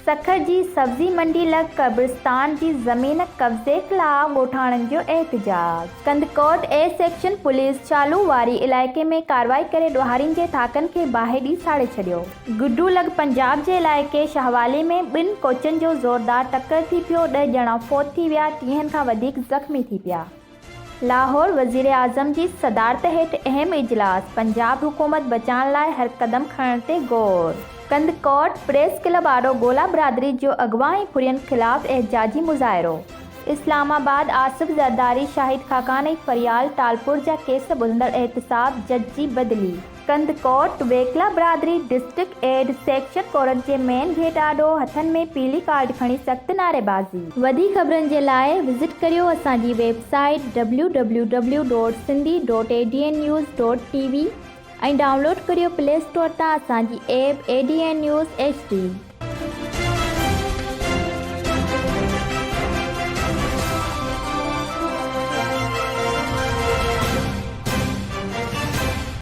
सखर जी सब्जी मंडी लग कब्रिस्तान जी ज़मीन कब्ज़े खिलाफ़ ॻोठाणनि जो एहतजाज। कंदकोट ए सेक्शन पुलिस चालू वारी इलाइक़े में कार्रवाई करे ॾोहारियुनि जे थाकनि खे बाहि ॾींहुं साड़े छॾियो। गुड्डू लग पंजाब जे इलाइक़े शाहवाली में ॿिनि कोचनि जो ज़ोरदार टक्कर थी पियो, 10 ॼणा फ़ौत थी विया, 30 खां वधीक ज़ख़्मी थी पिया। लाहौर वज़ीर आज़म जी सदारत हेठि अहम इजलास, पंजाब हुकूमत बचाइण लाइ हर क़दम खणण ते ग़ौर। कंदकोट प्रेस क्लब आॾो ॻोल्हा बिरादरी जो अगवा ऐं फुरियनि ख़िलाफ़ एहजाजी मुज़ाहिरो। इस्लामाबाद आसिफ ज़रदारी, शाहिद खाकान ऐं फरियाल टालपुर जा केस ॿुधंदड़ एहतसाब, जज जी बदिली। कंदकोट वेकला बिरादरी डिस्ट्रिक्ट एड सेक्शन कोर्ट जे मेन गेट आॾो हथनि में पीली कार्ड खणी सख़्त नारेबाज़ी। वधीक ख़बरनि जे लाइ विज़िट करियो असांजी वेबसाइट www.sindhi.adnnews.tv ऐं डाउनलोड करियो प्ले स्टोर तां असांजी ऐप ADN News HD।